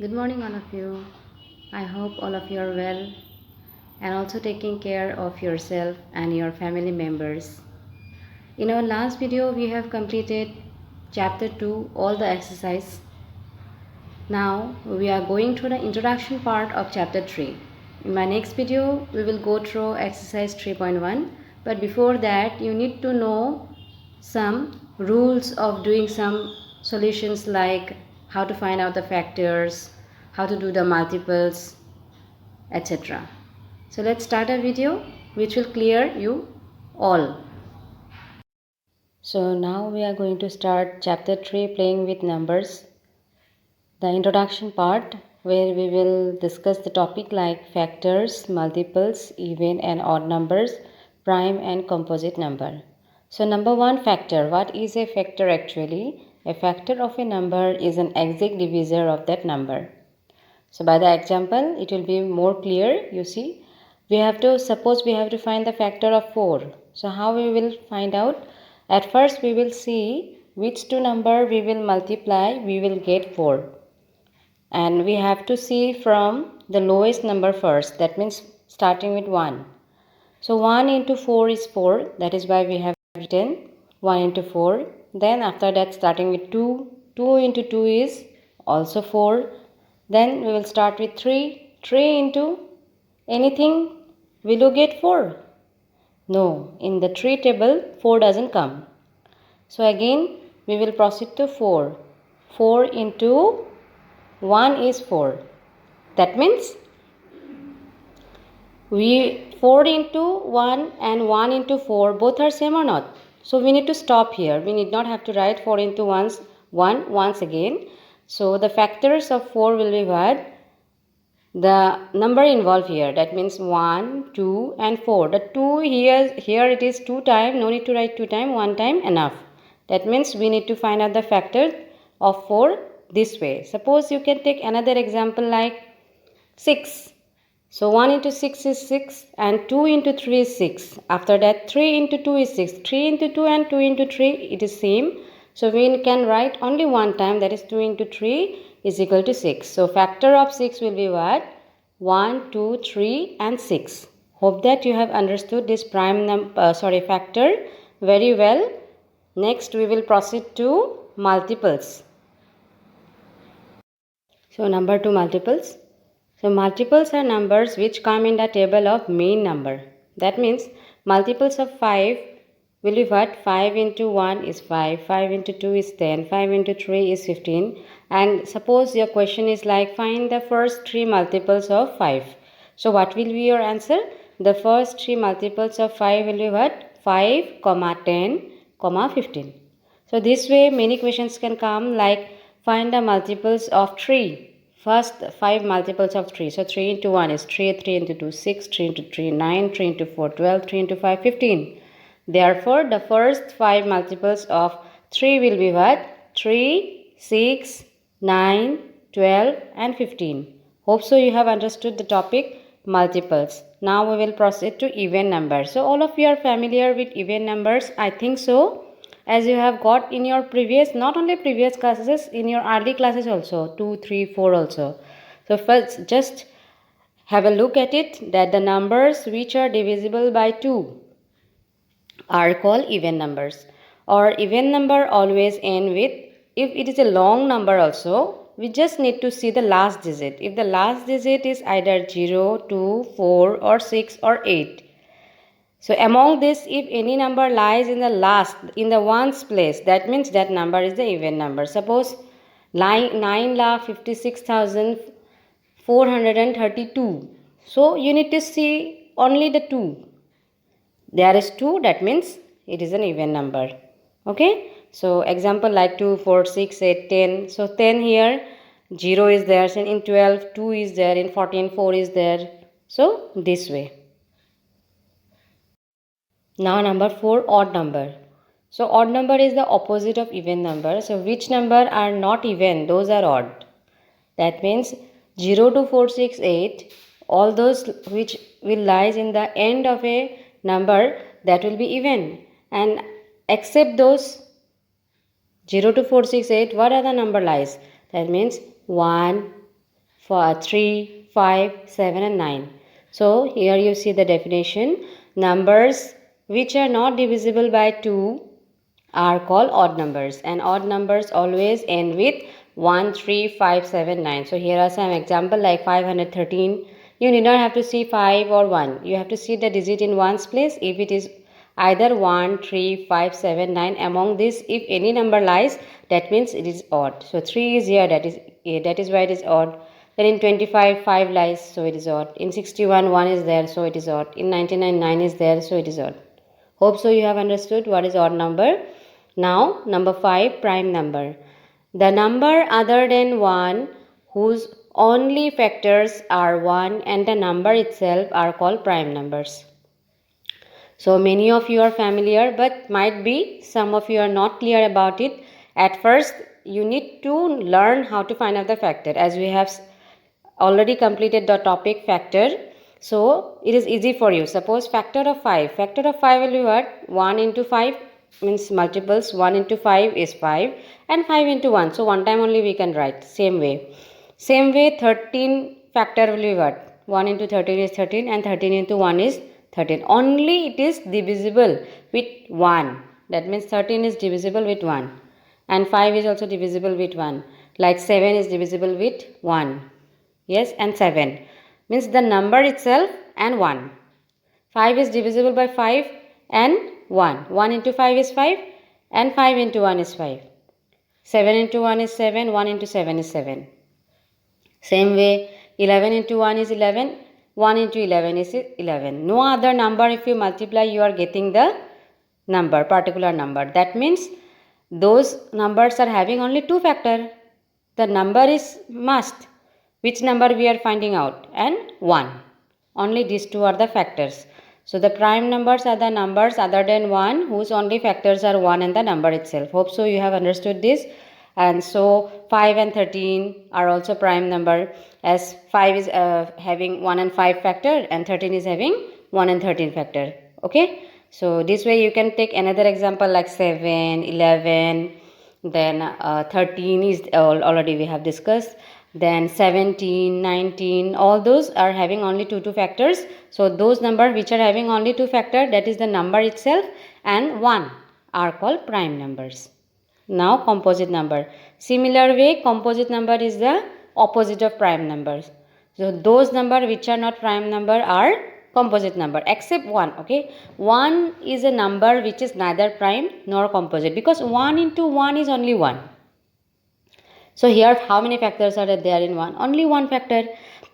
Good morning, all of you. I hope all of you are well and also taking care of yourself and your family members. In our last video, we have completed chapter 2, all the exercise. Now, we are going through the introduction part of chapter 3. In my next video, we will go through exercise 3.1. But before that, you need to know some rules of doing some solutions like how to find out the factors, how to do the multiples, etc. So let's start a video which will clear you all. So now we are going to start chapter 3, playing with numbers, the introduction part where we will discuss the topic like factors, multiples, even and odd numbers, prime and composite number. So number 1, factor. What is a factor actually? A factor of a number is an exact divisor of that number. So by the example, it will be more clear. You see, suppose we have to find the factor of 4. So how we will find out? At first we will see which two number we will multiply, we will get 4. And we have to see from the lowest number first. That means starting with 1. So 1 into 4 is 4. That is why we have written 1 into 4. Then after that starting with 2. 2 into 2 is also 4. Then we will start with 3. 3 into anything, will you get 4? No, in the 3 table 4 doesn't come. So again we will proceed to 4. 4 into 1 is 4. That means 4 into 1 and 1 into 4 both are same or not? So we need to stop here. We need not have to write 4 into 1 once again. So the factors of 4 will be what? The number involved here, that means 1, 2 and 4. The 2 here it is 2 times, no need to write 2 times, 1 time enough. That means we need to find out the factor of 4 this way. Suppose you can take another example like 6. So 1 into 6 is 6 and 2 into 3 is 6. After that 3 into 2 is 6. 3 into 2 and 2 into 3 it is same. So we can write only one time, that is 2 into 3 is equal to 6. So factor of 6 will be what? 1, 2, 3 and 6. Hope that you have understood this factor very well. Next we will proceed to multiples. So number 2, multiples. So multiples are numbers which come in the table of main number. That means multiples of 5 will be what? 5 into 1 is 5, 5 into 2 is 10, 5 into 3 is 15. And suppose your question is like find the first 3 multiples of 5. So what will be your answer? The first 3 multiples of 5 will be what? 5, 10, 15. So this way many questions can come like find the multiples of 3. First 5 multiples of 3. So 3 into 1 is 3, 3 into 2 6, 3 into 3 9, 3 into 4 12, 3 into 5 15. Therefore, the first 5 multiples of 3 will be what? 3, 6, 9, 12 and 15. Hope so you have understood the topic multiples. Now we will proceed to even numbers. So all of you are familiar with even numbers, I think so, as you have got in your previous, not only previous classes, in your early classes also, 2, 3, 4 also. So first just have a look at it, that the numbers which are divisible by 2 are called even numbers, or even number always end with, if it is a long number also, we just need to see the last digit. If the last digit is either 0, 2, 4 or 6 or 8. So among this, if any number lies in the ones place, that means that number is the even number. Suppose 9,56,432. So you need to see only the 2. There is 2, that means it is an even number. Okay. So example like 2, 4, 6, 8, 10. So 10 here, 0 is there. So in 12, 2 is there. In 14, 4 is there. So this way. Now number 4, odd number. So odd number is the opposite of even number. So which number are not even, those are odd. That means 0 to 4, 6, 8, all those which will lies in the end of a number, that will be even. And except those 0 to 4, 6, 8, what other number lies? That means 1, 3, 5, 7 and 9. So here you see the definition. Numbers which are not divisible by 2 are called odd numbers, and odd numbers always end with 1, 3, 5, 7, 9. So here are some example like 513. You need not have to see 5 or 1. You have to see the digit in ones place. If it is either 1, 3, 5, 7, 9, among this if any number lies, that means it is odd. So 3 is here, that is why it is odd. Then in 25 5 lies, so it is odd. In 61 1 is there, so it is odd. In 99 9 is there, so it is odd. Hope so you have understood what is odd number. Now number 5, prime number. The number other than 1 whose only factors are 1 and the number itself are called prime numbers. So many of you are familiar, but might be some of you are not clear about it. At first you need to learn how to find out the factor, as we have already completed the topic factor. So it is easy for you. Suppose factor of 5. Factor of 5 will be what? 1 into 5 means multiples. 1 into 5 is 5 and 5 into 1. So one time only we can write. Same way. 13 factor will be what? 1 into 13 is 13 and 13 into 1 is 13. Only it is divisible with 1. That means 13 is divisible with 1. And 5 is also divisible with 1. Like 7 is divisible with 1. Yes, and 7 means the number itself and 1. 5 is divisible by 5 and 1. 1 into 5 is 5 and 5 into 1 is 5. 7 into 1 is 7, 1 into 7 is 7. Same way 11 into 1 is 11, 1 into 11 is 11. No other number if you multiply you are getting the number, particular number. That means those numbers are having only 2 factor. The number is must. Which number we are finding out? And 1. Only these two are the factors. So the prime numbers are the numbers other than 1 whose only factors are 1 and the number itself. Hope so you have understood this. And so 5 and 13 are also prime number, as 5 is having 1 and 5 factor and 13 is having 1 and 13 factor. Okay. So this way you can take another example like 7, 11, then 13 is already we have discussed. Then 17, 19, all those are having only 2 factors. So those numbers which are having only 2 factor, that is the number itself and 1 are called prime numbers. Now composite number. Similar way, composite number is the opposite of prime numbers. So those numbers which are not prime number are composite number except 1. Okay, 1 is a number which is neither prime nor composite, because 1 into 1 is only 1. So here how many factors are there in 1? Only 1 factor.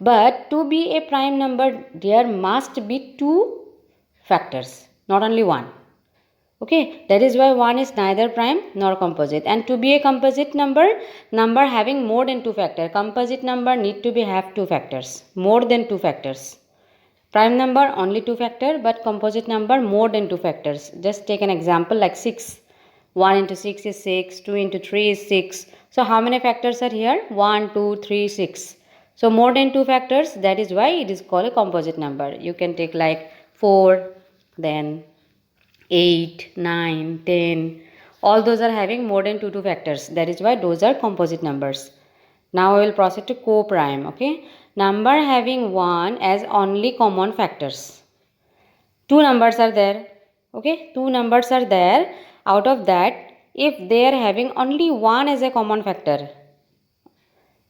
But to be a prime number there must be 2 factors, not only 1. Okay, that is why 1 is neither prime nor composite. And to be a composite number having more than 2 factors. Composite number need to have 2 factors, more than 2 factors. Prime number only 2 factor, but composite number more than 2 factors. Just take an example like 6. 1 into 6 is 6, 2 into 3 is 6. So how many factors are here? 1, 2, 3, 6. So more than 2 factors, that is why it is called a composite number. You can take like 4, then 8, 9, 10. All those are having more than 2 factors. That is why those are composite numbers. Now we will proceed to co-prime. Okay, number having 1 as only common factors. 2 numbers are there. Okay, 2 numbers are there. Out of that, if they are having only 1 as a common factor,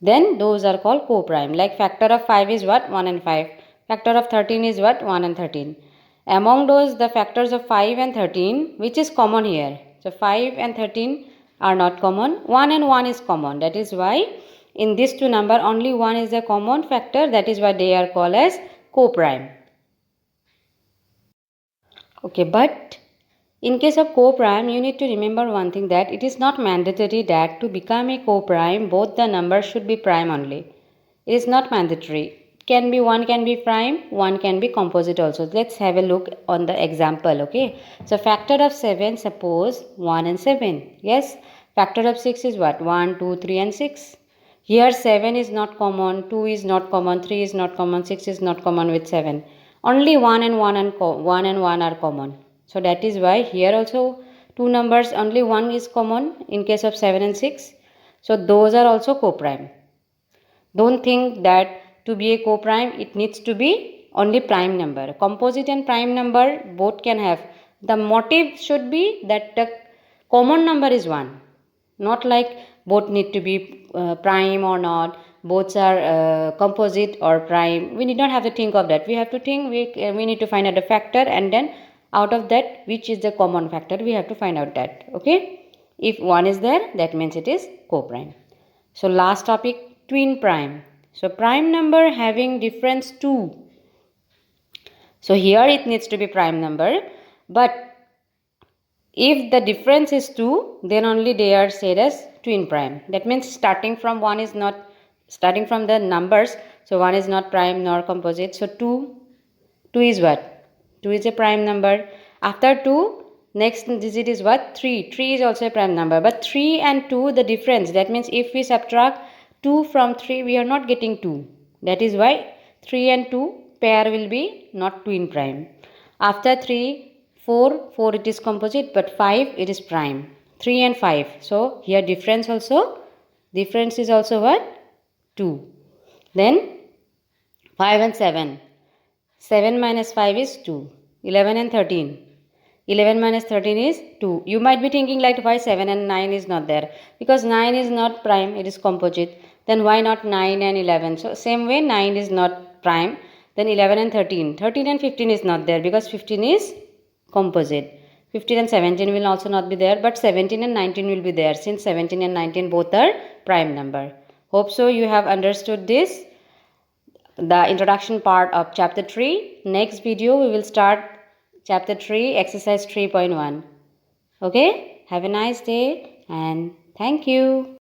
then those are called co-prime. Like factor of 5 is what? 1 and 5. Factor of 13 is what? 1 and 13. Among those, the factors of 5 and 13, which is common here? So 5 and 13 are not common. 1 and 1 is common. That is why in these 2 numbers only 1 is a common factor. That is why they are called as co-prime. Okay, but in case of co-prime, you need to remember one thing, that it is not mandatory that to become a co-prime, both the numbers should be prime only. It is not mandatory. Can be, one can be prime, one can be composite also. Let's have a look on the example. Okay, so factor of 7, suppose 1 and 7. Yes, factor of 6 is what? 1, 2, 3 and 6. Here 7 is not common, 2 is not common, 3 is not common, 6 is not common with 7. Only 1 and 1 are common. So that is why here also 2 numbers only 1 is common in case of 7 and 6. So those are also co-prime. Don't think that to be a co-prime it needs to be only prime number. Composite and prime number both can have. The motive should be that the common number is 1, not like both need to be prime or not, both are composite or prime. We need not have to think of that. We have to think, we need to find out the factor, and then out of that which is the common factor, we have to find out that. Okay, if 1 is there, that means it is co-prime. So last topic, twin prime. So prime number having difference 2. So here it needs to be prime number, but if the difference is 2, then only they are said as twin prime. That means starting from 1 is not, starting from the numbers, so 1 is not prime nor composite. So 2 is what? 2 is a prime number. After 2, next digit is what? 3. 3 is also a prime number. But 3 and 2, the difference, that means if we subtract 2 from 3, we are not getting 2. That is why 3 and 2 pair will be not twin prime. After 3, 4 it is composite, but 5 it is prime. 3 and 5. So here difference is also what? 2. Then 5 and 7. 7 minus 5 is 2. 11 and 13. 11 minus 13 is 2. You might be thinking like why 7 and 9 is not there? Because 9 is not prime, it is composite. Then why not 9 and 11? So same way 9 is not prime. Then 11 and 13. 13 and 15 is not there because 15 is composite. 15 and 17 will also not be there, but 17 and 19 will be there since 17 and 19 both are prime number. Hope so you have understood this, the introduction part of chapter 3. Next video we will start chapter 3, exercise 3.1. Okay, have a nice day and thank you.